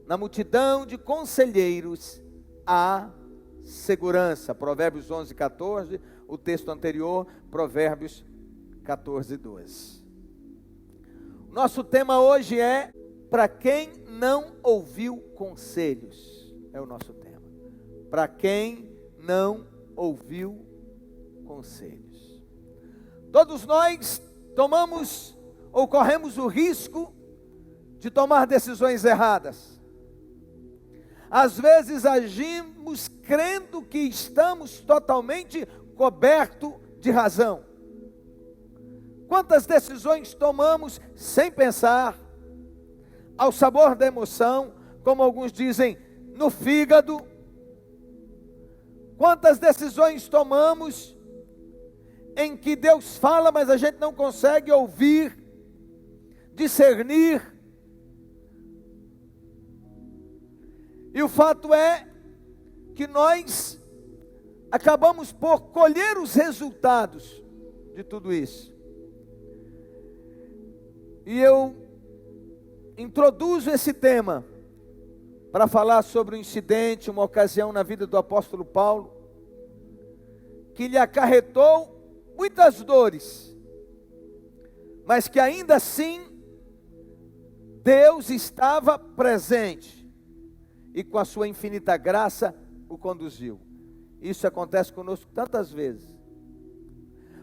na multidão de conselheiros há segurança. Provérbios 11, 14, o texto anterior, Provérbios 14, 12. Nosso tema hoje é: para quem não ouviu conselhos. É o nosso tema. Para quem não ouviu conselhos. Todos nós tomamos ou corremos o risco de tomar decisões erradas. Às vezes agimos crendo que estamos totalmente cobertos de razão. Quantas decisões tomamos sem pensar, ao sabor da emoção, como alguns dizem, no fígado? Quantas decisões tomamos em que Deus fala, mas a gente não consegue ouvir, discernir? E o fato é que nós acabamos por colher os resultados de tudo isso. E eu introduzo esse tema para falar sobre um incidente, uma ocasião na vida do apóstolo Paulo, que lhe acarretou muitas dores, mas que ainda assim Deus estava presente e com a sua infinita graça o conduziu. Isso acontece conosco tantas vezes.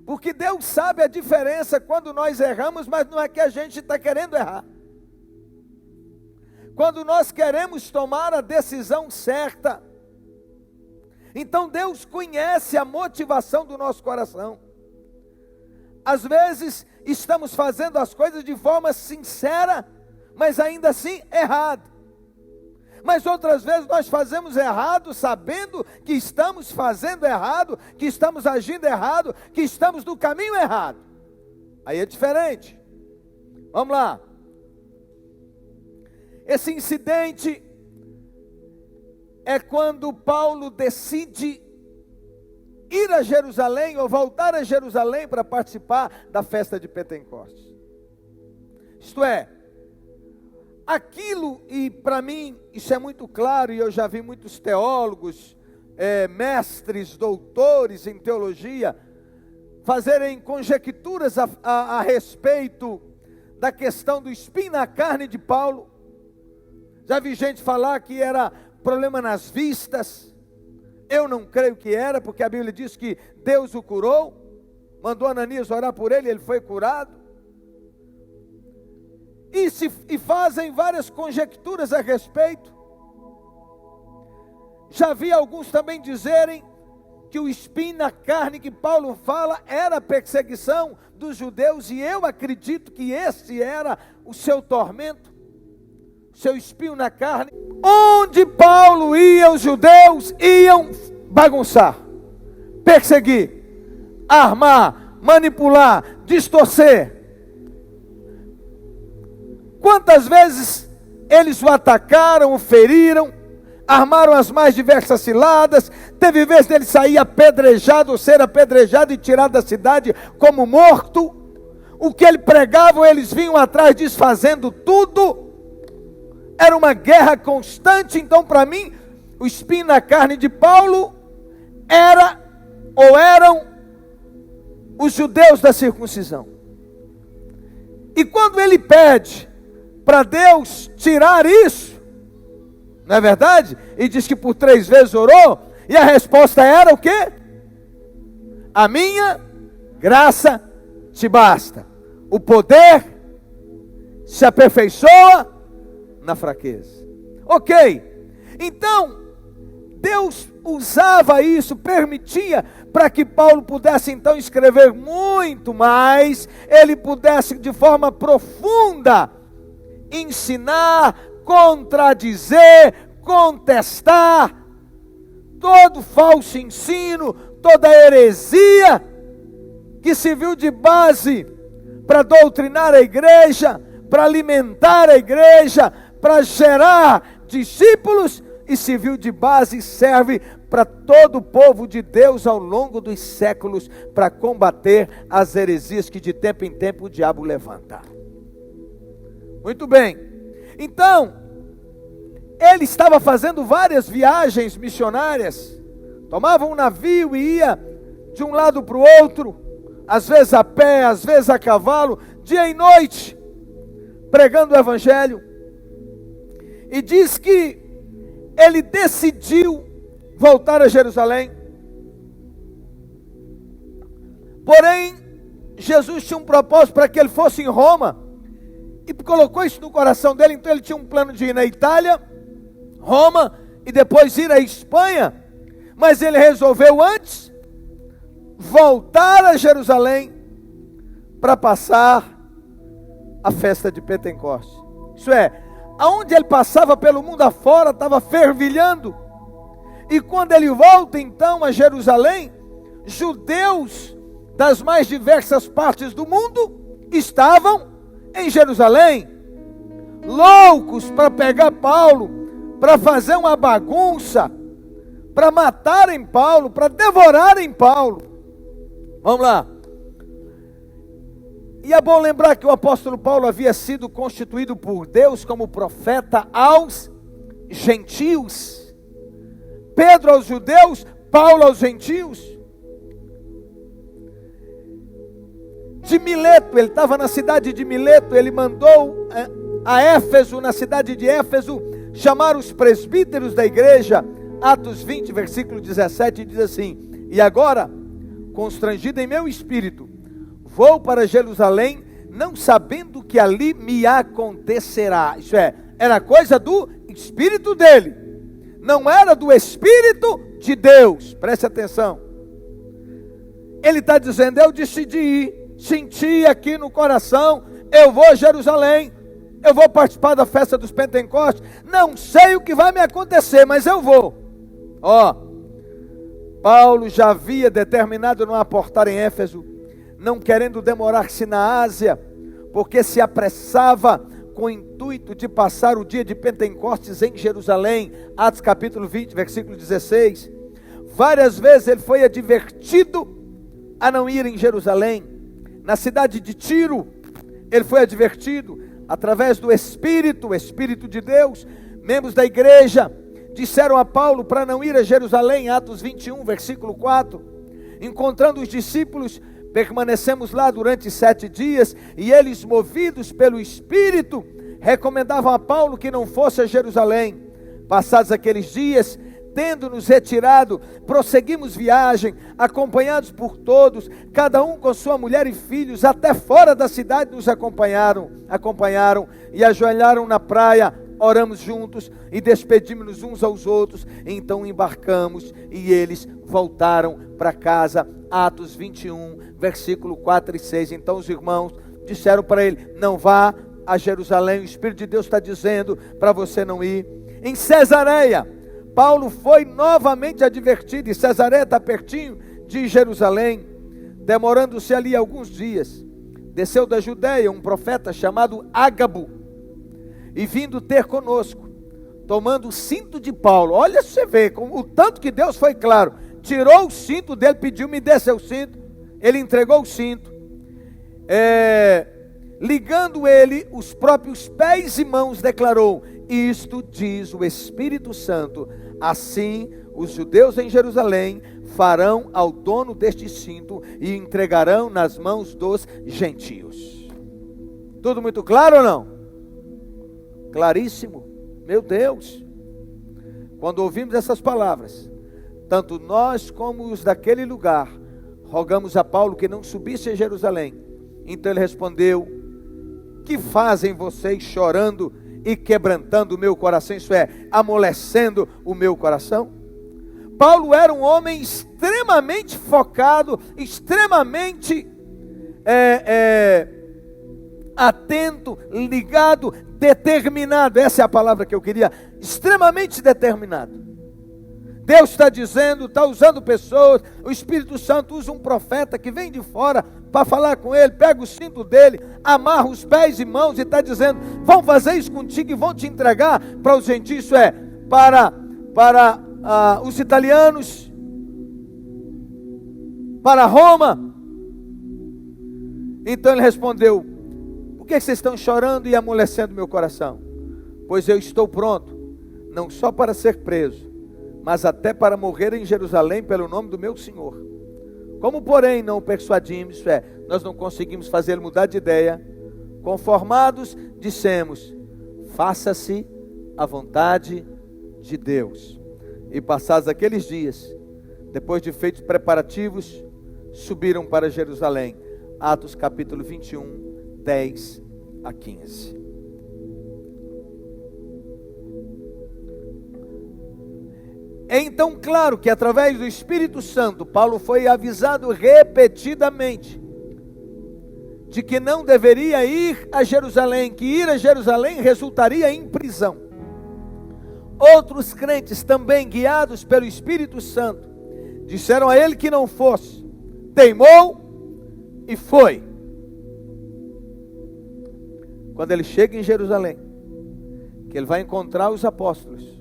Porque Deus sabe a diferença quando nós erramos, mas não é que a gente está querendo errar. Quando nós queremos tomar a decisão certa. Então Deus conhece a motivação do nosso coração. Às vezes estamos fazendo as coisas de forma sincera, mas ainda assim errado. Mas outras vezes nós fazemos errado, sabendo que estamos fazendo errado, que estamos agindo errado, que estamos no caminho errado. Aí é diferente. Vamos lá. Esse incidente é quando Paulo decide ir a Jerusalém ou voltar a Jerusalém para participar da festa de Pentecostes. Isto é, aquilo, e para mim isso é muito claro, e eu já vi muitos teólogos, mestres, doutores em teologia, fazerem conjecturas a respeito da questão do espinho na carne de Paulo. Já vi gente falar que era problema nas vistas. Eu não creio que era, porque a Bíblia diz que Deus o curou, mandou Ananias orar por ele, ele foi curado. E fazem várias conjecturas a respeito. Já vi alguns também dizerem que o espinho na carne que Paulo fala era a perseguição dos judeus, e eu acredito que esse era o seu tormento, o seu espinho na carne. Onde Paulo ia, os judeus iam bagunçar, perseguir, armar, manipular, distorcer. Quantas vezes eles o atacaram, o feriram, armaram as mais diversas ciladas. Teve vezes dele sair apedrejado, ou ser apedrejado e tirado da cidade como morto. O que ele pregava, eles vinham atrás desfazendo tudo. Era uma guerra constante. Então, para mim, o espinho na carne de Paulo eram os judeus da circuncisão. E quando ele pede para Deus tirar isso, não é verdade? E diz que por 3 vezes orou, e a resposta era o quê? A minha graça te basta. O poder se aperfeiçoa na fraqueza. Ok, então Deus usava isso, permitia, para que Paulo pudesse então escrever muito mais, ele pudesse de forma profunda ensinar, contradizer, contestar todo falso ensino, toda heresia que se viu de base para doutrinar a igreja, para alimentar a igreja, para gerar discípulos, e se viu de base e serve para todo o povo de Deus ao longo dos séculos, para combater as heresias que de tempo em tempo o diabo levanta. Muito bem, então, ele estava fazendo várias viagens missionárias, tomava um navio e ia de um lado para o outro, às vezes a pé, às vezes a cavalo, dia e noite, pregando o evangelho. E diz que ele decidiu voltar a Jerusalém. Porém, Jesus tinha um propósito para que ele fosse em Roma, e colocou isso no coração dele. Então ele tinha um plano de ir na Itália, Roma, e depois ir à Espanha. Mas ele resolveu antes voltar a Jerusalém para passar a festa de Pentecostes. Isso é, aonde ele passava pelo mundo afora, estava fervilhando. E quando ele volta então a Jerusalém, judeus das mais diversas partes do mundo estavam em Jerusalém, loucos para pegar Paulo, para fazer uma bagunça, para matarem Paulo, para devorarem Paulo. Vamos lá. E é bom lembrar que o apóstolo Paulo havia sido constituído por Deus como profeta aos gentios. Pedro aos judeus, Paulo aos gentios. De Mileto, ele estava na cidade de Mileto, ele mandou a Éfeso, na cidade de Éfeso, chamar os presbíteros da igreja. Atos 20, versículo 17, diz assim: e agora, constrangido em meu espírito, vou para Jerusalém, não sabendo o que ali me acontecerá. Isso é, era coisa do espírito dele, não era do Espírito de Deus. Preste atenção. Ele está dizendo: eu decidi ir, senti aqui no coração, eu vou a Jerusalém, eu vou participar da festa dos Pentecostes, não sei o que vai me acontecer, mas eu vou. Paulo já havia determinado não aportar em Éfeso, não querendo demorar-se na Ásia, porque se apressava com o intuito de passar o dia de Pentecostes em Jerusalém. Atos capítulo 20, versículo 16. Várias vezes ele foi advertido a não ir em Jerusalém. Na cidade de Tiro, ele foi advertido através do Espírito, o Espírito de Deus. Membros da igreja disseram a Paulo para não ir a Jerusalém. Atos 21, versículo 4. Encontrando os discípulos, permanecemos lá durante 7 dias, e eles, movidos pelo Espírito, recomendavam a Paulo que não fosse a Jerusalém. Passados aqueles dias, tendo-nos retirado, prosseguimos viagem, acompanhados por todos, cada um com sua mulher e filhos, até fora da cidade nos acompanharam e ajoelharam na praia, oramos juntos e despedimos-nos uns aos outros. Então embarcamos e eles voltaram para casa. Atos 21, versículo 4 e 6. Então os irmãos disseram para ele: não vá a Jerusalém, o Espírito de Deus está dizendo para você não ir. Em Cesareia, Paulo foi novamente advertido, e Cesareia está pertinho de Jerusalém. Demorando-se ali alguns dias, desceu da Judeia um profeta chamado Ágabo, e vindo ter conosco, tomando o cinto de Paulo. Olha, você vê como o tanto que Deus foi claro. Tirou o cinto dele, pediu: me dê seu cinto. Ele entregou o cinto, ligando ele os próprios pés e mãos, declarou: isto diz o Espírito Santo, assim os judeus em Jerusalém farão ao dono deste cinto e entregarão nas mãos dos gentios. Tudo muito claro ou não? Claríssimo. Meu Deus, quando ouvimos essas palavras, tanto nós como os daquele lugar rogamos a Paulo que não subisse a Jerusalém. Então ele respondeu: que fazem vocês chorando e quebrantando o meu coração? Isso é, amolecendo o meu coração. Paulo era um homem extremamente focado, extremamente atento, ligado, determinado. Essa é a palavra que eu queria. Extremamente determinado. Deus está dizendo, está usando pessoas. O Espírito Santo usa um profeta que vem de fora para falar com ele, pega o cinto dele, amarra os pés e mãos e está dizendo: vão fazer isso contigo e vão te entregar para os gentios. Isso é, para os italianos, para Roma. Então ele respondeu: por que vocês estão chorando e amolecendo meu coração? Pois eu estou pronto não só para ser preso, mas até para morrer em Jerusalém pelo nome do meu Senhor. Como, porém, não o persuadimos, isso é, nós não conseguimos fazê-lo mudar de ideia, conformados, dissemos, faça-se a vontade de Deus. E passados aqueles dias, depois de feitos preparativos, subiram para Jerusalém. Atos capítulo 21, 10 a 15. É então claro que através do Espírito Santo, Paulo foi avisado repetidamente de que não deveria ir a Jerusalém, que ir a Jerusalém resultaria em prisão. Outros crentes também, guiados pelo Espírito Santo, disseram a ele que não fosse, teimou e foi. Quando ele chega em Jerusalém, que ele vai encontrar os apóstolos,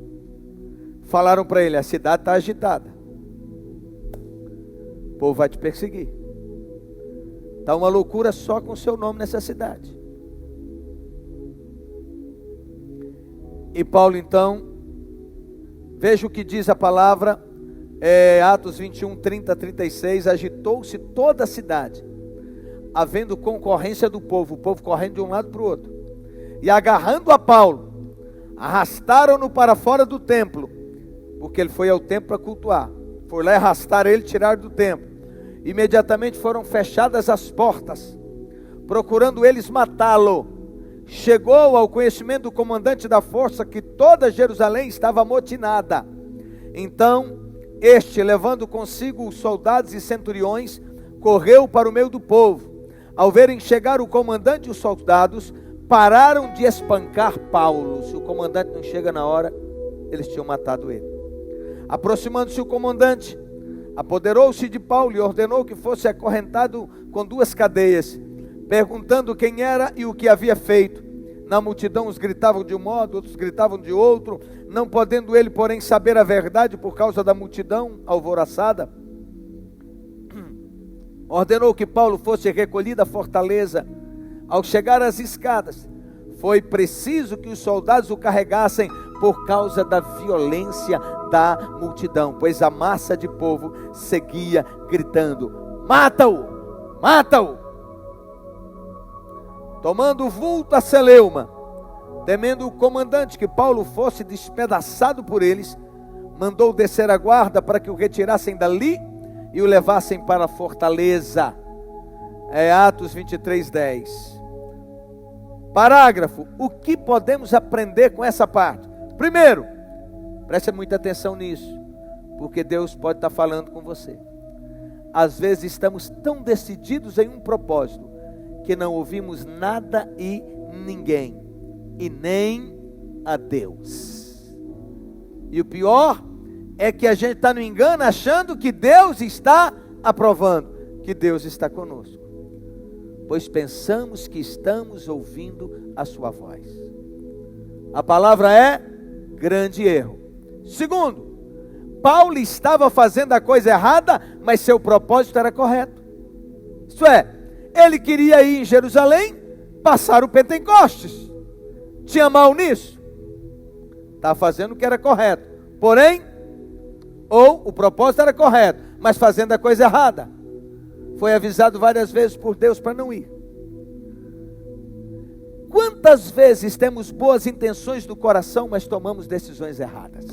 falaram para ele, a cidade está agitada, o povo vai te perseguir, está uma loucura só com o seu nome nessa cidade. E Paulo então, veja o que diz a palavra, Atos 21, 30 a 36, agitou-se toda a cidade, havendo concorrência do povo, o povo correndo de um lado para o outro, e agarrando a Paulo, arrastaram-no para fora do templo, porque ele foi ao templo para cultuar. Foi lá arrastar ele, tirar do templo. Imediatamente foram fechadas as portas, procurando eles matá-lo. Chegou ao conhecimento do comandante da força que toda Jerusalém estava amotinada. Então, este, levando consigo os soldados e centuriões, correu para o meio do povo. Ao verem chegar o comandante e os soldados, pararam de espancar Paulo. Se o comandante não chega na hora, eles tinham matado ele. Aproximando-se o comandante, apoderou-se de Paulo e ordenou que fosse acorrentado com 2 cadeias, perguntando quem era e o que havia feito. Na multidão uns gritavam de um modo, outros gritavam de outro, não podendo ele, porém, saber a verdade por causa da multidão alvoroçada. Ordenou que Paulo fosse recolhido à fortaleza. Ao chegar às escadas, foi preciso que os soldados o carregassem por causa da violência da multidão, pois a massa de povo seguia gritando, mata-o, mata-o. Tomando o vulto a celeuma, temendo o comandante que Paulo fosse despedaçado por eles, mandou descer a guarda para que o retirassem dali e o levassem para a fortaleza. Atos 23, 10. Parágrafo, o que podemos aprender com essa parte? Primeiro, preste muita atenção nisso, porque Deus pode estar falando com você. Às vezes estamos tão decididos em um propósito, que não ouvimos nada e ninguém, e nem a Deus. E o pior é que a gente está no engano, achando que Deus está aprovando, que Deus está conosco, pois pensamos que estamos ouvindo a sua voz. A palavra é grande erro. Segundo, Paulo estava fazendo a coisa errada, mas seu propósito era correto. Isso é, ele queria ir em Jerusalém, passar o Pentecostes. Tinha mal nisso? Estava fazendo o que era correto. Porém, ou o propósito era correto, mas fazendo a coisa errada. Foi avisado várias vezes por Deus para não ir. Quantas vezes temos boas intenções no coração, mas tomamos decisões erradas?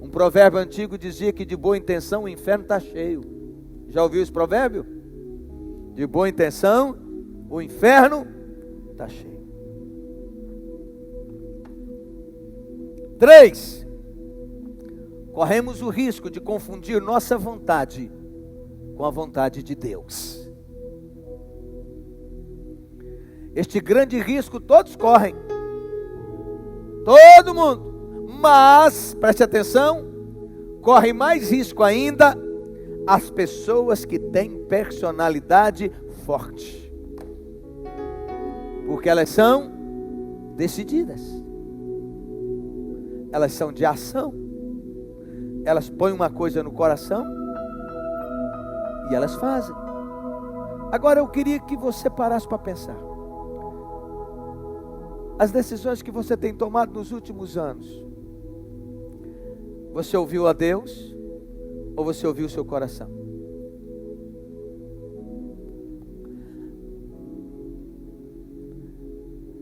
Um provérbio antigo dizia que de boa intenção o inferno está cheio. Já ouviu esse provérbio? De boa intenção o inferno está cheio. 3. Corremos o risco de confundir nossa vontade com a vontade de Deus. Este grande risco todos correm, todo mundo, mas, preste atenção, corre mais risco ainda as pessoas que têm personalidade forte, porque elas são decididas, elas são de ação, elas põem uma coisa no coração e elas fazem. Agora eu queria que você parasse para pensar. As decisões que você tem tomado nos últimos anos, Você ouviu a Deus ou você ouviu o seu coração?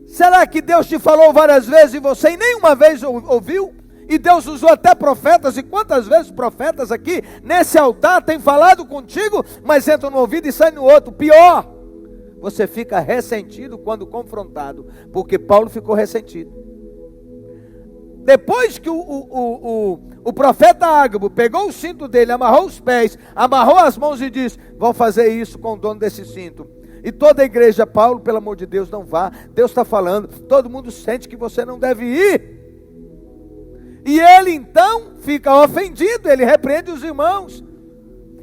Será que Deus te falou várias vezes e você nenhuma vez ouviu? E Deus usou até profetas, e quantas vezes profetas aqui nesse altar têm falado contigo, mas entram no ouvido e saem no outro. Pior, você fica ressentido quando confrontado, porque Paulo ficou ressentido. Depois que o profeta Ágabo pegou o cinto dele, amarrou os pés, amarrou as mãos e disse: vão fazer isso com o dono desse cinto. E toda a igreja: Paulo, pelo amor de Deus, não vá, Deus está falando, todo mundo sente que você não deve ir. E ele então fica ofendido, ele repreende os irmãos: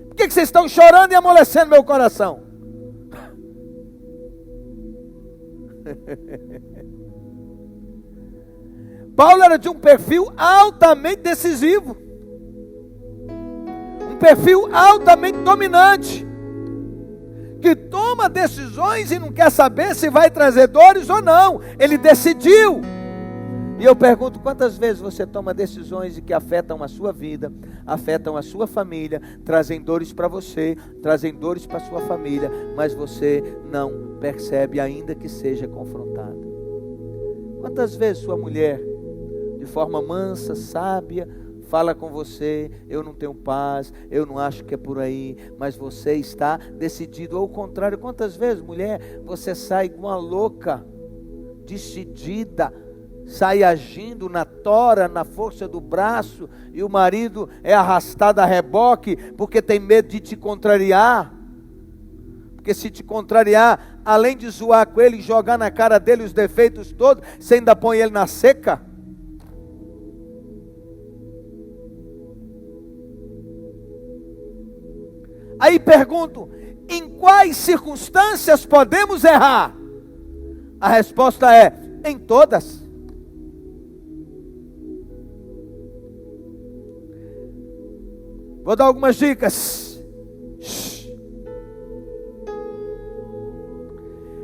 por que vocês estão chorando e amolecendo meu coração? Paulo era de um perfil altamente decisivo, um perfil altamente dominante, que toma decisões e não quer saber se vai trazer dores ou não. Ele decidiu. E eu pergunto: quantas vezes você toma decisões que afetam a sua vida, afetam a sua família, trazem dores para você, trazem dores para a sua família, mas você não percebe, ainda que seja confrontado? Quantas vezes sua mulher, de forma mansa, sábia, fala com você: eu não tenho paz, eu não acho que é por aí, mas você está decidido ao contrário? Quantas vezes, mulher, você sai igual uma louca, decidida, sai agindo na tora, na força do braço, e o marido é arrastado a reboque, porque tem medo de te contrariar? Porque se te contrariar, além de zoar com ele, jogar na cara dele os defeitos todos, você ainda põe ele na seca? Aí pergunto: em quais circunstâncias podemos errar? A resposta é: em todas. Vou dar algumas dicas.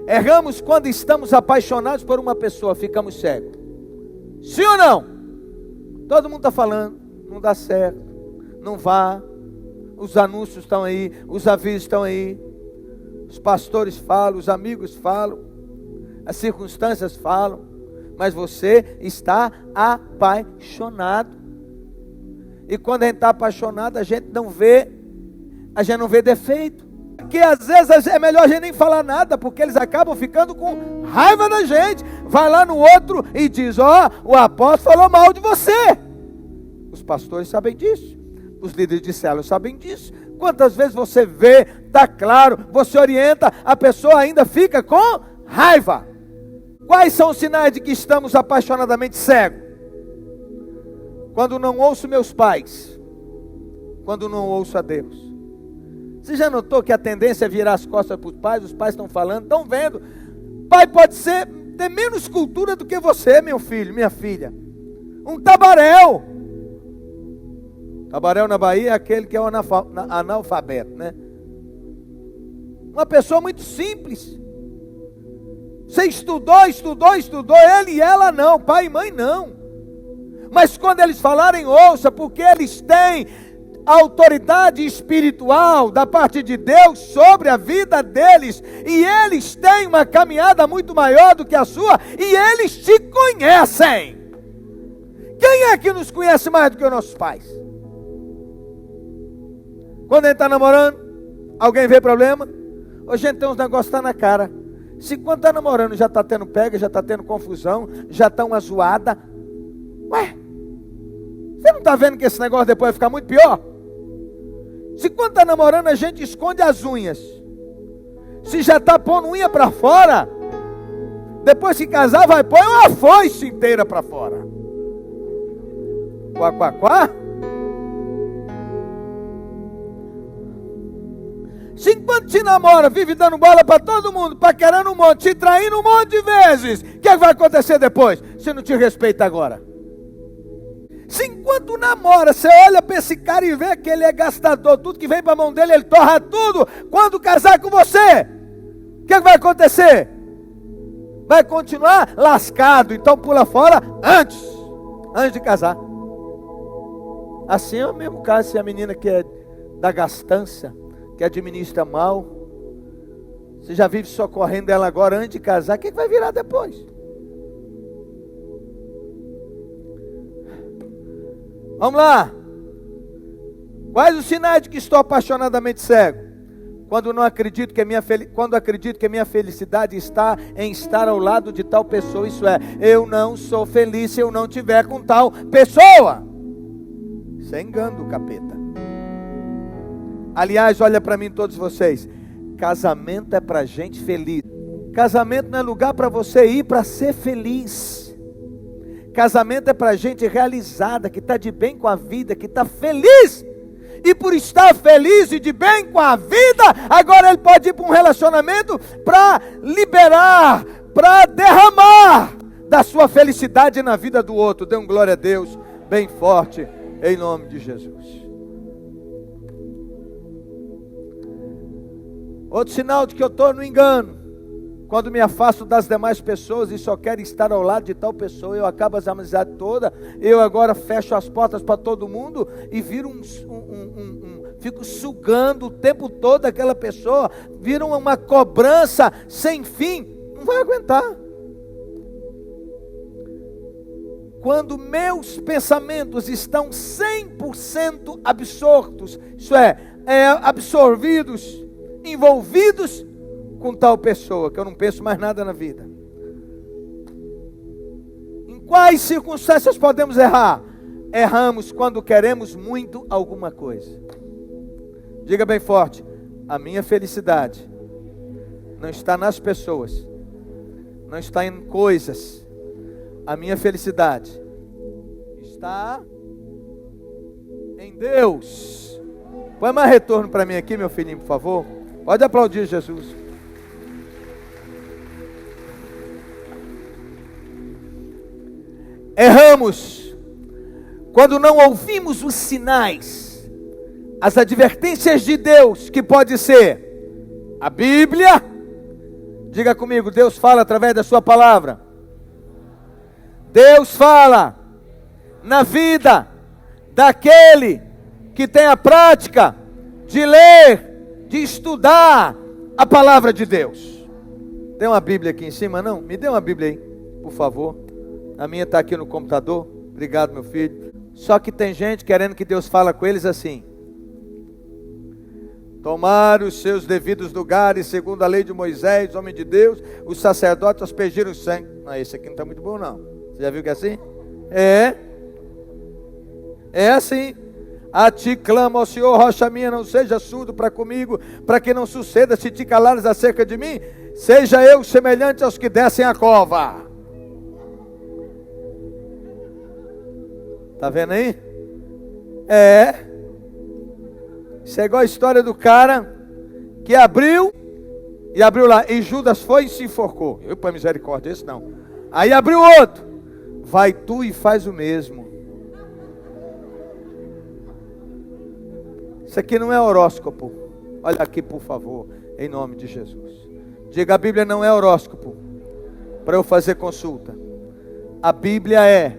Erramos quando estamos apaixonados por uma pessoa, ficamos cegos. Sim ou não? Todo mundo está falando, não dá certo, não vá. Os anúncios estão aí, os avisos estão aí, os pastores falam, os amigos falam, as circunstâncias falam, mas você está apaixonado. E quando a gente está apaixonado, a gente não vê defeito. Porque às vezes é melhor a gente nem falar nada, porque eles acabam ficando com raiva da gente. Vai lá no outro e diz: ó, o apóstolo falou mal de você. Os pastores sabem disso, os líderes de célula sabem disso. Quantas vezes você vê, está claro, você orienta, a pessoa ainda fica com raiva. Quais são os sinais de que estamos apaixonadamente cegos? Quando não ouço meus pais, quando não ouço a Deus. Você já notou que a tendência é virar as costas para os pais estão falando, estão vendo. Pai pode ter menos cultura do que você, meu filho, minha filha. Um tabaréu. Tabaréu na Bahia é aquele que é um analfabeto, né? Uma pessoa muito simples. Você estudou, ele e ela não, pai e mãe não. Mas quando eles falarem, ouça, porque eles têm autoridade espiritual da parte de Deus sobre a vida deles, e eles têm uma caminhada muito maior do que a sua, e eles te conhecem. Quem é que nos conhece mais do que os nossos pais? Quando a gente está namorando, alguém vê problema? Hoje a gente tem uns negócios que está na cara. Se quando está namorando já está tendo pega, já está tendo confusão, já está uma zoada. Ué, você não está vendo que esse negócio depois vai ficar muito pior? Se quando está namorando a gente esconde as unhas, se já está pondo unha para fora, depois que casar vai pôr uma foice inteira para fora. Quá, quá, quá. Se enquanto te namora, vive dando bola para todo mundo, paquerando um monte, te traindo um monte de vezes, o que vai acontecer depois? Se não te respeita agora. Se enquanto namora, você olha para esse cara e vê que ele é gastador, tudo que vem para a mão dele, ele torra tudo. Quando casar com você, o que vai acontecer? Vai continuar lascado, então pula fora antes de casar. Assim é o mesmo caso se a menina que é da gastança, que administra mal, você já vive socorrendo ela agora antes de casar, o que vai virar depois? Vamos lá. Quais os sinais de que estou apaixonadamente cego? Quando acredito que a minha felicidade está em estar ao lado de tal pessoa. Isso é, eu não sou feliz se eu não tiver com tal pessoa. Isso é engano do capeta. Aliás, olha para mim todos vocês. Casamento é para gente feliz. Casamento não é lugar para você ir para ser feliz. Casamento é para gente realizada, que está de bem com a vida, que está feliz. E por estar feliz e de bem com a vida, agora ele pode ir para um relacionamento para liberar, para derramar da sua felicidade na vida do outro. Dê um glória a Deus bem forte, em nome de Jesus. Outro sinal de que eu estou no engano: quando me afasto das demais pessoas e só quero estar ao lado de tal pessoa, eu acabo as amizades todas, eu agora fecho as portas para todo mundo e viro fico sugando o tempo todo aquela pessoa, vira uma cobrança sem fim, não vai aguentar. Quando meus pensamentos estão 100% absortos, isso é, absorvidos, envolvidos com tal pessoa, que eu não penso mais nada na vida. Em quais circunstâncias podemos errar? Erramos quando queremos muito alguma coisa. Diga bem forte: a minha felicidade não está nas pessoas, não está em coisas. A minha felicidade está em Deus. Põe mais retorno para mim aqui, meu filhinho, por favor. Pode aplaudir Jesus. Erramos quando não ouvimos os sinais, as advertências de Deus, que pode ser a Bíblia. Diga comigo: Deus fala através da sua palavra. Deus fala na vida daquele que tem a prática de ler, de estudar a palavra de Deus. Tem uma Bíblia aqui em cima, não? Me dê uma Bíblia aí, por favor. A minha está aqui no computador. Obrigado, meu filho. Só que tem gente querendo que Deus fale com eles assim: tomar os seus devidos lugares, segundo a lei de Moisés, homem de Deus, os sacerdotes aspergiram o sangue. Não, esse aqui não está muito bom, não. Você já viu que é assim? É assim. A ti clamo ao Senhor, rocha minha, não seja surdo para comigo, para que não suceda, se te calares acerca de mim, seja eu semelhante aos que descem a cova. Está vendo aí? Isso é igual a história do cara que abriu lá, e Judas foi e se enforcou. Eu, para misericórdia, esse não. Aí abriu outro: vai tu e faz o mesmo. Isso aqui não é horóscopo. Olha aqui, por favor, em nome de Jesus. Diga: a Bíblia não é horóscopo para eu fazer consulta. A Bíblia é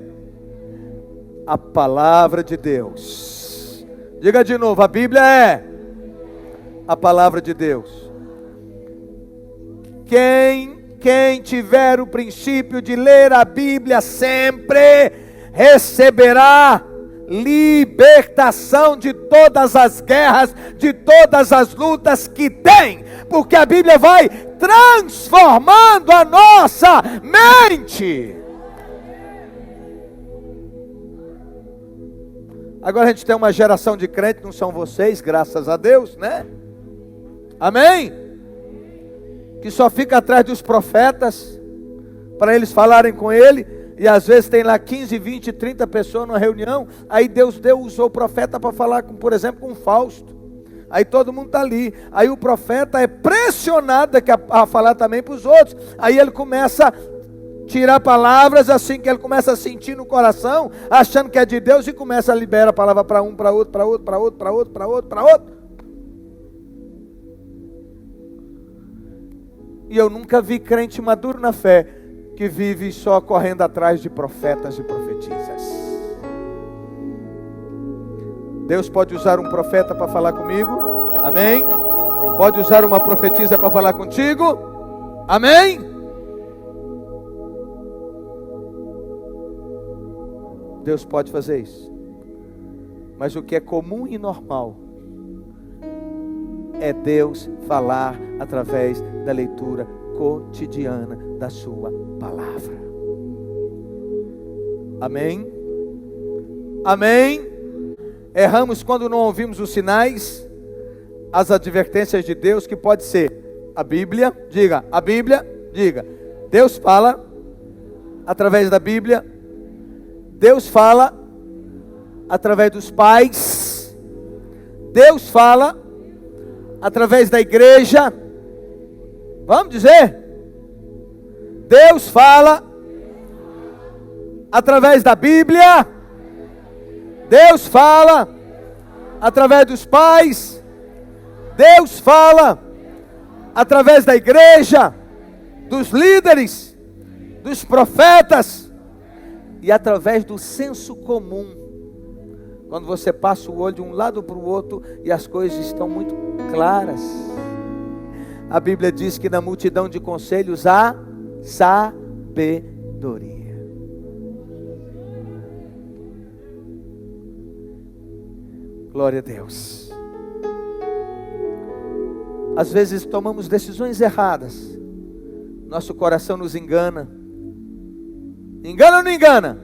a palavra de Deus. Diga de novo: a Bíblia é a palavra de Deus. Quem tiver o princípio de ler a Bíblia sempre, receberá libertação de todas as guerras, de todas as lutas que tem, porque a Bíblia vai transformando a nossa mente. Agora a gente tem uma geração de crentes, não são vocês, graças a Deus, né? Amém? Que só fica atrás dos profetas, para eles falarem com ele, e às vezes tem lá 15, 20, 30 pessoas numa reunião, aí Deus usou o profeta para falar, por exemplo, com Fausto. Aí todo mundo está ali, aí o profeta é pressionado a falar também para os outros, aí ele começa a tirar palavras assim que ele começa a sentir no coração, achando que é de Deus, e começa a liberar a palavra para um, para outro, para outro, para outro, para outro, para outro, para outro. E eu nunca vi crente maduro na fé que vive só correndo atrás de profetas e profetisas. Deus pode usar um profeta para falar comigo. Amém? Pode usar uma profetisa para falar contigo. Amém? Deus pode fazer isso. Mas o que é comum e normal é Deus falar através da leitura cotidiana da sua palavra. Amém? Amém? Erramos quando não ouvimos os sinais, as advertências de Deus, que pode ser a Bíblia. Diga, a Bíblia, diga. Deus fala através da Bíblia. Deus fala através dos pais. Deus fala através da igreja. Vamos dizer? Deus fala através da Bíblia. Deus fala através dos pais. Deus fala através da igreja, dos líderes, dos profetas e através do senso comum. Quando você passa o olho de um lado para o outro e as coisas estão muito claras. A Bíblia diz que na multidão de conselhos há sabedoria. Glória a Deus. Às vezes tomamos decisões erradas. Nosso coração nos engana. Engana ou não engana?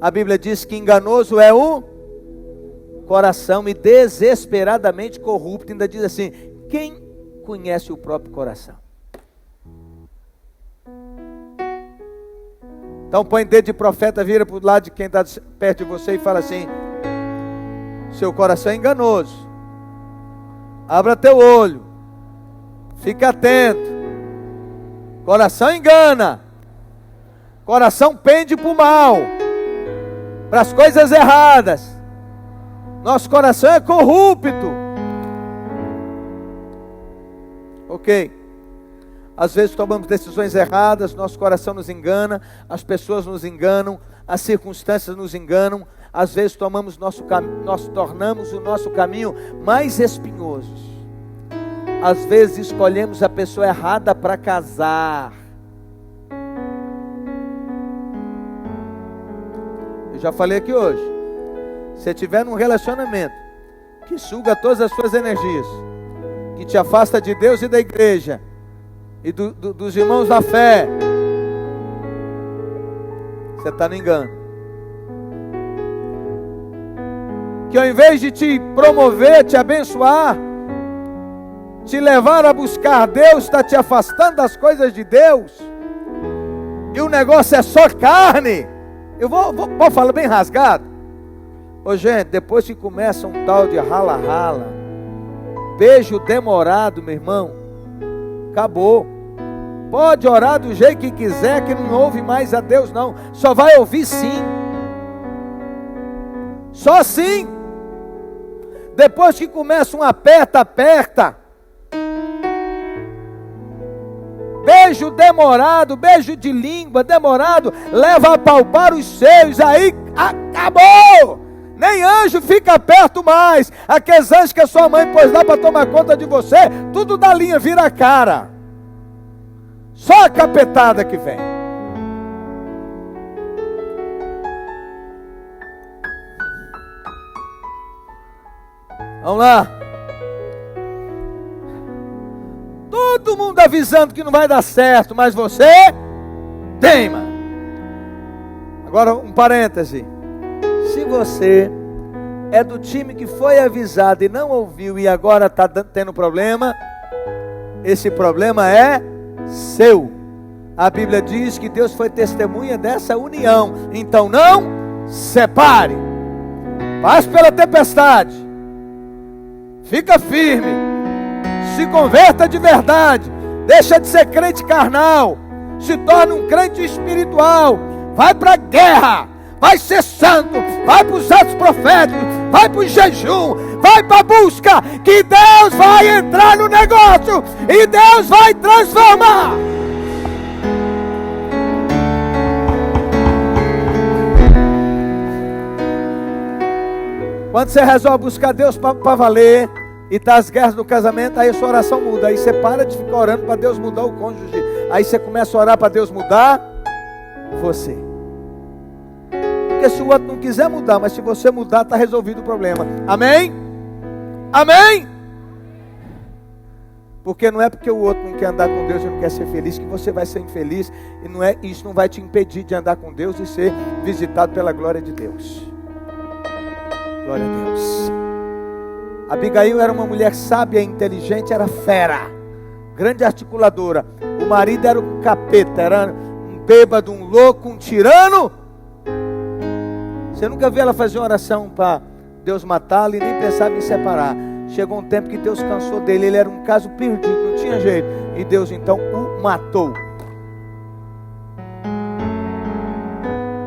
A Bíblia diz que enganoso é o coração e desesperadamente corrupto. Ainda diz assim: quem conhece o próprio coração? Então põe dedo de profeta, vira para o lado de quem está perto de você e fala assim: seu coração é enganoso. Abra teu olho. Fica atento. Coração engana. Coração pende para o mal, para as coisas erradas. Nosso coração é corrupto. Ok. Às vezes tomamos decisões erradas, nosso coração nos engana, as pessoas nos enganam, as circunstâncias nos enganam. Às vezes nós tornamos o nosso caminho mais espinhoso. Às vezes escolhemos a pessoa errada para casar. Eu já falei aqui hoje. Se estiver num relacionamento que suga todas as suas energias, que te afasta de Deus e da igreja e dos irmãos da fé, você está no engano. Que ao invés de te promover, te abençoar, te levar a buscar Deus, está te afastando das coisas de Deus, e o negócio é só carne. Eu vou falar bem rasgado. Ô gente, depois que começa um tal de rala-rala, beijo demorado, meu irmão, acabou. Pode orar do jeito que quiser, que não ouve mais a Deus não, só vai ouvir sim. Só sim. Depois que começa um aperta, beijo demorado, beijo de língua demorado, leva a palpar os seios, aí acabou. Nem anjo fica perto mais. Aqueles anjos que a sua mãe pôs lá para tomar conta de você, tudo da linha vira a cara. Só a capetada que vem. Vamos lá. Todo mundo avisando que não vai dar certo, mas você teima. Agora um parêntese. Se você é do time que foi avisado e não ouviu e agora está tendo problema, esse problema é seu. A Bíblia diz que Deus foi testemunha dessa união. Então não separe. Passe pela tempestade. Fica firme. Se converta de verdade. Deixa de ser crente carnal. Se torna um crente espiritual. Vai para a guerra. Vai ser santo. Vai para os atos proféticos. Vai para o jejum. Vai para a busca. Que Deus vai entrar no negócio. E Deus vai transformar. Quando você resolve buscar Deus para valer e tá as guerras do casamento, aí a sua oração muda. Aí você para de ficar orando para Deus mudar o cônjuge. Aí você começa a orar para Deus mudar você. Porque se o outro não quiser mudar, mas se você mudar, está resolvido o problema. Amém? Amém? Porque não é porque o outro não quer andar com Deus e não quer ser feliz que você vai ser infeliz. E isso não vai te impedir de andar com Deus e ser visitado pela glória de Deus. Glória a Deus. Abigail era uma mulher sábia e inteligente, era fera, grande articuladora. O marido era um capeta, era um bêbado, um louco, um tirano. Você nunca viu ela fazer uma oração para Deus matá-lo e nem pensava em separar. Chegou um tempo que Deus cansou dele, ele era um caso perdido, não tinha jeito. E Deus então o matou.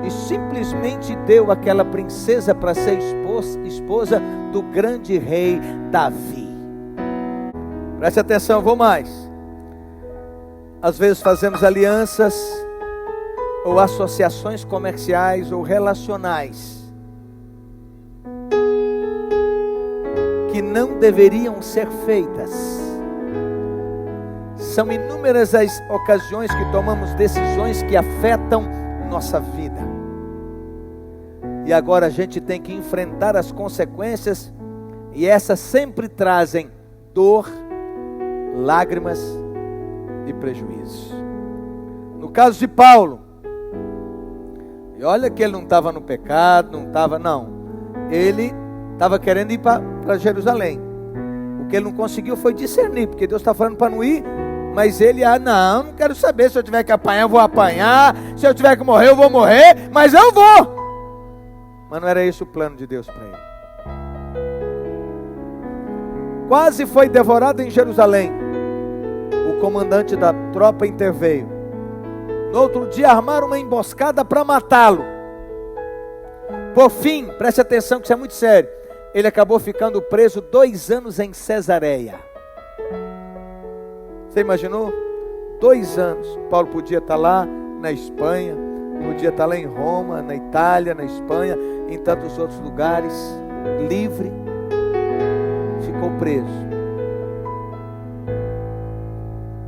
E simplesmente deu aquela princesa para ser esposa do grande rei Davi. Preste atenção, vou mais. Às vezes fazemos alianças ou associações comerciais ou relacionais que não deveriam ser feitas. São inúmeras as ocasiões que tomamos decisões que afetam nossa vida. E agora a gente tem que enfrentar as consequências, e essas sempre trazem dor, lágrimas e prejuízo. No caso de Paulo, e olha que ele não estava no pecado, ele estava querendo ir para Jerusalém. O que ele não conseguiu foi discernir, porque Deus está falando para não ir, mas ele, não quero saber, se eu tiver que apanhar eu vou apanhar, se eu tiver que morrer eu vou morrer, mas eu vou. Mas não era esse o plano de Deus para ele. Quase foi devorado em Jerusalém. O comandante da tropa interveio. No outro dia armaram uma emboscada para matá-lo. Por fim, preste atenção que isso é muito sério, ele acabou ficando preso 2 anos em Cesareia. Você imaginou? 2 anos. Paulo podia estar lá na Espanha, podia estar lá em Roma, na Itália, na Espanha, em tantos outros lugares, livre. Ficou preso.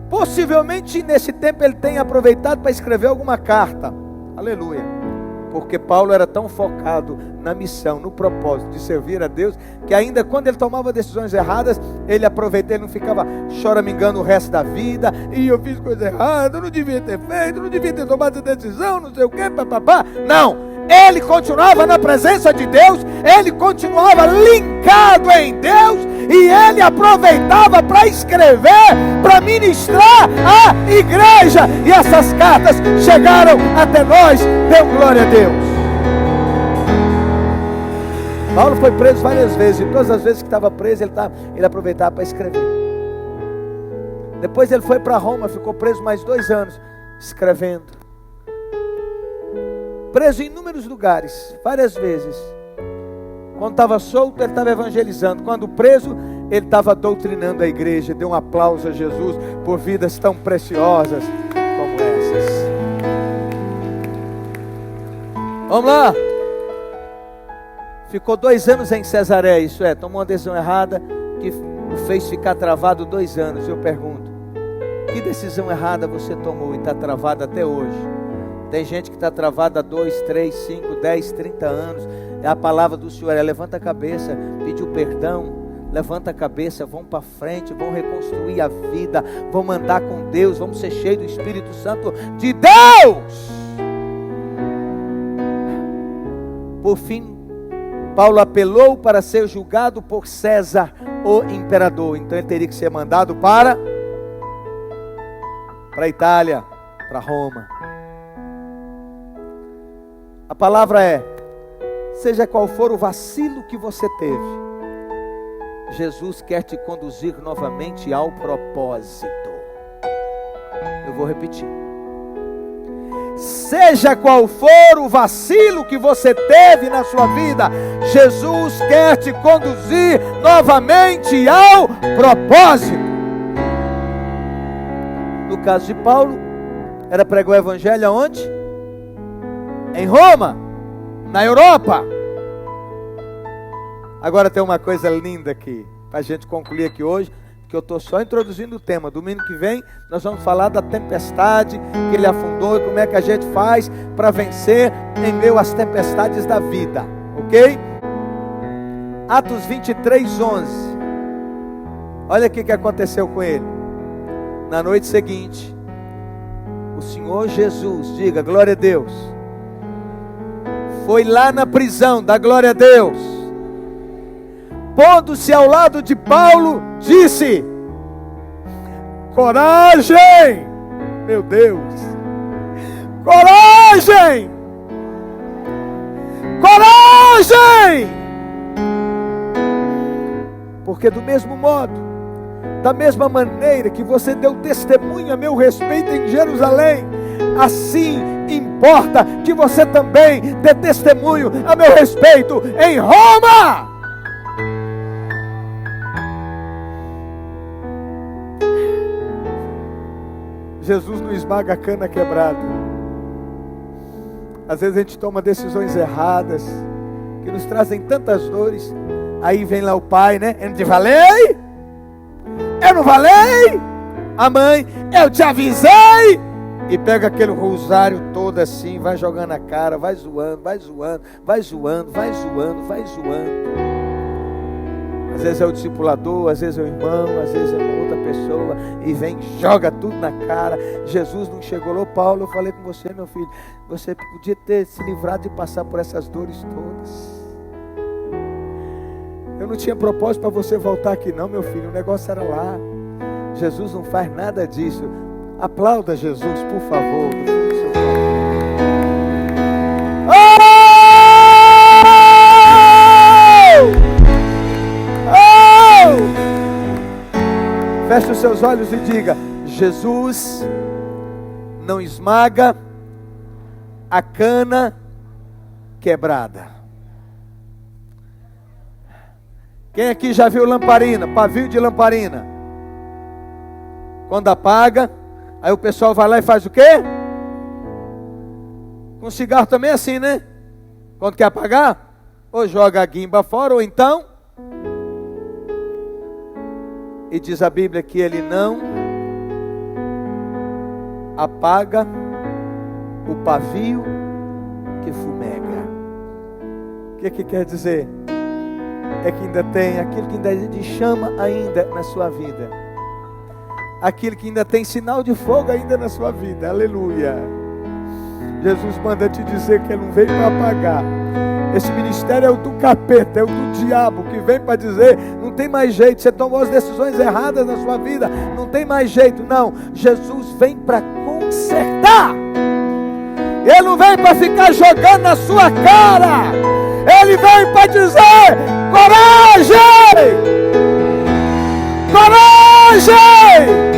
Possivelmente nesse tempo ele tenha aproveitado para escrever alguma carta. Aleluia. Porque Paulo era tão focado na missão, no propósito de servir a Deus, que ainda quando ele tomava decisões erradas, ele aproveitava, ele não ficava choramingando o resto da vida, e eu fiz coisa errada, eu não devia ter feito, não devia ter tomado essa decisão, não sei o que, papapá. Não, ele continuava na presença de Deus, ele continuava linkado em Deus, e ele aproveitava para escrever, para ministrar a igreja, e essas cartas chegaram até nós. Deu glória a Deus. Paulo foi preso várias vezes, e todas as vezes que estava preso, ele aproveitava para escrever. Depois ele foi para Roma, ficou preso mais 2 anos, escrevendo. Preso em inúmeros lugares, várias vezes. Quando estava solto, ele estava evangelizando. Quando preso, ele estava doutrinando a igreja. Deu um aplauso a Jesus por vidas tão preciosas como essas. Vamos lá. Ficou 2 anos em Cesareia, isso é, tomou uma decisão errada que o fez ficar travado 2 anos. Eu pergunto, que decisão errada você tomou e está travado até hoje? Tem gente que está travada há 2, 3, 5, 10, 30 anos. A palavra do Senhor é: levanta a cabeça, pediu perdão, levanta a cabeça, vamos para frente, vamos reconstruir a vida, vamos andar com Deus, vamos ser cheios do Espírito Santo de Deus. Por fim, Paulo apelou para ser julgado por César, o imperador. Então ele teria que ser mandado para a Itália, para Roma. A palavra é: seja qual for o vacilo que você teve, Jesus quer te conduzir novamente ao propósito. Eu vou repetir. Seja qual for o vacilo que você teve na sua vida, Jesus quer te conduzir novamente ao propósito. No caso de Paulo, era pregar o evangelho aonde? Em Roma, na Europa. Agora tem uma coisa linda aqui, para a gente concluir aqui hoje, que eu estou só introduzindo o tema. Domingo que vem nós vamos falar da tempestade que ele afundou e como é que a gente faz para vencer em meio às tempestades da vida, ok? Atos 23:11. Olha o que aconteceu com ele. Na noite seguinte, o Senhor Jesus, diga glória a Deus, foi lá na prisão, dá glória a Deus. Pondo-se ao lado de Paulo, disse: coragem, meu Deus, coragem, coragem, porque do mesmo modo, da mesma maneira que você deu testemunho a meu respeito em Jerusalém, assim importa que você também dê testemunho a meu respeito em Roma. Jesus não esmaga a cana quebrada. Às vezes a gente toma decisões erradas, que nos trazem tantas dores. Aí vem lá o pai, né? Eu não te falei? Eu não falei? A mãe, eu te avisei? E pega aquele rosário todo assim, vai jogando a cara, vai zoando, vai zoando, vai zoando, vai zoando, vai zoando. Às vezes é o discipulador, às vezes é o irmão, às vezes é uma outra pessoa, e vem, joga tudo na cara. Jesus não chegou lá, Paulo, eu falei com você, meu filho, você podia ter se livrado de passar por essas dores todas. Eu não tinha propósito para você voltar aqui não, meu filho, o negócio era lá. Jesus não faz nada disso. Aplauda Jesus, por favor. Feche os seus olhos e diga: Jesus não esmaga a cana quebrada. Quem aqui já viu lamparina, pavio de lamparina? Quando apaga, aí o pessoal vai lá e faz o quê? Com cigarro também é assim, né? Quando quer apagar, ou joga a guimba fora, ou então... E diz a Bíblia que ele não apaga o pavio que fumega. O que quer dizer? É que ainda tem aquilo que ainda de chama ainda na sua vida. Aquilo que ainda tem sinal de fogo ainda na sua vida. Aleluia. Jesus manda te dizer que ele não veio para apagar. Esse ministério é o do capeta, é o do diabo, que vem para dizer, não tem mais jeito, você tomou as decisões erradas na sua vida, não tem mais jeito. Não, Jesus vem para consertar. Ele não vem para ficar jogando na sua cara. Ele vem para dizer: coragem, coragem.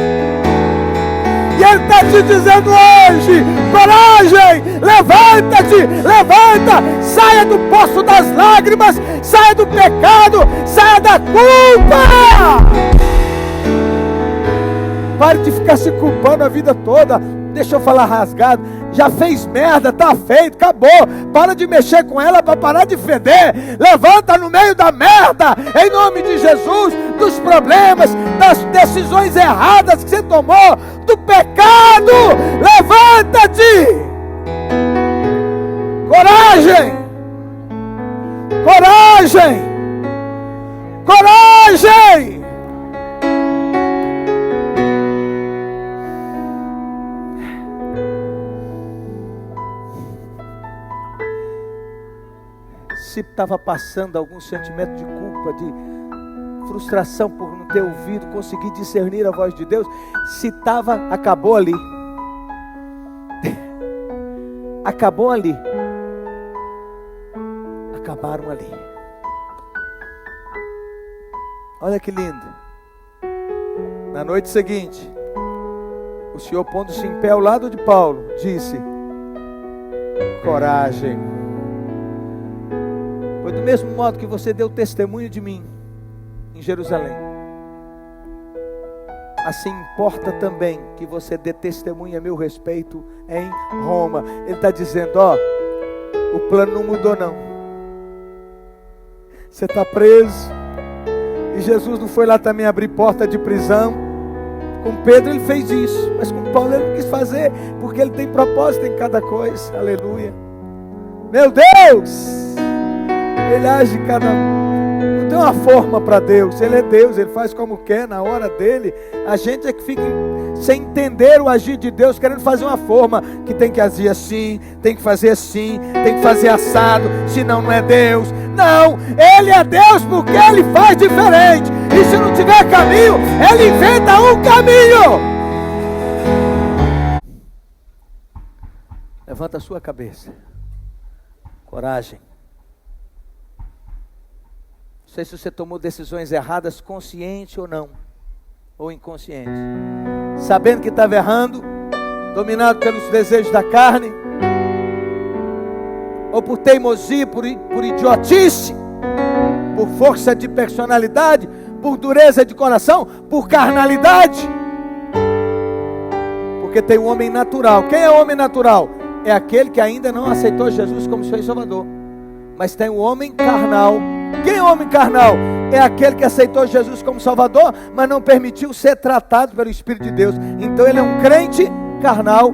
E Ele está te dizendo hoje: coragem, levanta-te, levanta, saia do poço das lágrimas, saia do pecado, saia da culpa. Pare de ficar se culpando a vida toda. Deixa eu falar rasgado. Já fez merda, tá feito, acabou. Para de mexer com ela para parar de feder. Levanta no meio da merda, em nome de Jesus, dos problemas, das decisões erradas que você tomou, do pecado. Levanta-te. Coragem, coragem, coragem. Se estava passando algum sentimento de culpa, de frustração por não ter ouvido, conseguir discernir a voz de Deus, se estava, acabou ali. Acabou ali. Acabaram ali. Olha que lindo. Na noite seguinte, o Senhor, pondo-se em pé ao lado de Paulo, disse: coragem. Foi do mesmo modo que você deu testemunho de mim em Jerusalém, assim importa também que você dê testemunho a meu respeito em Roma. Ele está dizendo: ó, o plano não mudou não. Você está preso. E Jesus não foi lá também abrir porta de prisão. Com Pedro ele fez isso, mas com Paulo ele não quis fazer, porque ele tem propósito em cada coisa. Aleluia. Meu Deus! Ele age em cada... Não tem uma forma para Deus. Ele é Deus, ele faz como quer, na hora dele. A gente é que fica sem entender o agir de Deus, querendo fazer uma forma, que tem que agir assim, tem que fazer assim, tem que fazer assado, senão não é Deus. Não, Ele é Deus porque Ele faz diferente. E se não tiver caminho, Ele inventa um caminho. Levanta a sua cabeça. Coragem. Não sei se você tomou decisões erradas, consciente ou não, ou inconsciente. Sabendo que estava errando, dominado pelos desejos da carne, ou por teimosia, por idiotice, por força de personalidade, por dureza de coração, por carnalidade. Porque tem um homem natural. Quem é o homem natural? É aquele que ainda não aceitou Jesus como seu Salvador. Mas tem o homem carnal. Quem é o homem carnal? É aquele que aceitou Jesus como Salvador, mas não permitiu ser tratado pelo Espírito de Deus. Então ele é um crente carnal.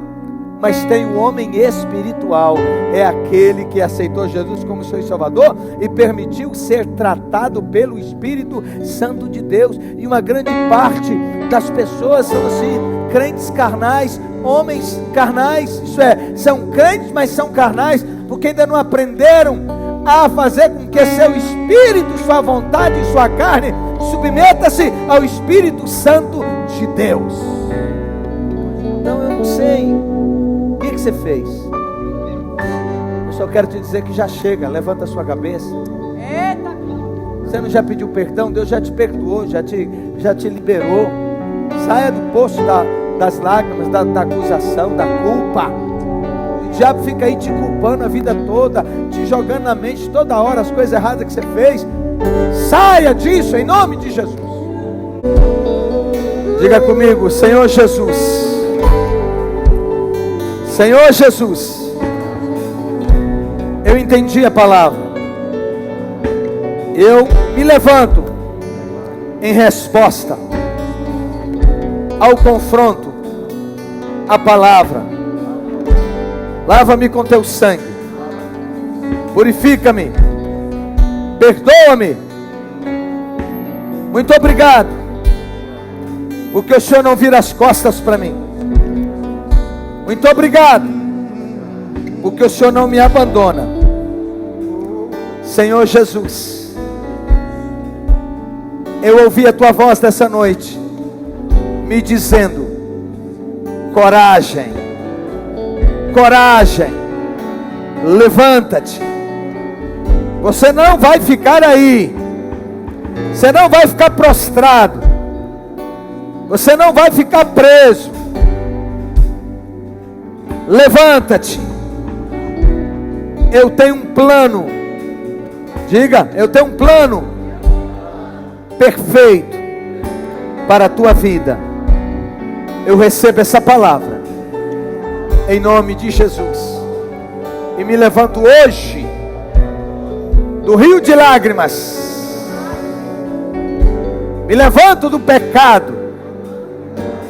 Mas tem o homem espiritual, é aquele que aceitou Jesus como seu Salvador e permitiu ser tratado pelo Espírito Santo de Deus. E uma grande parte das pessoas são assim, crentes carnais, homens carnais, isso é, são crentes, mas são carnais, porque ainda não aprenderam a fazer com que seu espírito, sua vontade e sua carne submeta-se ao Espírito Santo de Deus. Então eu não sei o que você fez. Eu só quero te dizer que já chega. Levanta a sua cabeça. Eita. Você não já pediu perdão? Deus já te perdoou, já te liberou. Saia do poço das lágrimas, da acusação, da culpa. O diabo fica aí te culpando a vida toda, te jogando na mente toda hora as coisas erradas que você fez. Saia disso em nome de Jesus. Diga comigo: Senhor Jesus, Senhor Jesus, eu entendi a palavra. Eu me levanto em resposta ao confronto, à palavra. Lava-me com teu sangue, purifica-me, perdoa-me. Muito obrigado, porque o Senhor não vira as costas para mim. Muito obrigado, porque o Senhor não me abandona. Senhor Jesus, eu ouvi a tua voz dessa noite, me dizendo: coragem, coragem, levanta-te. Você não vai ficar aí, você não vai ficar prostrado, você não vai ficar preso. Levanta-te. Eu tenho um plano. Diga, eu tenho um plano perfeito para a tua vida. Eu recebo essa palavra em nome de Jesus. E me levanto hoje do rio de lágrimas. Me levanto do pecado,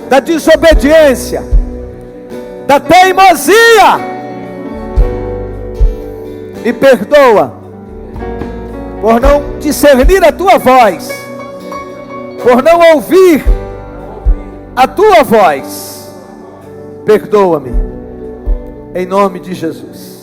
da desobediência, da teimosia. Me perdoa por não discernir a tua voz, por não ouvir a tua voz. Perdoa-me em nome de Jesus.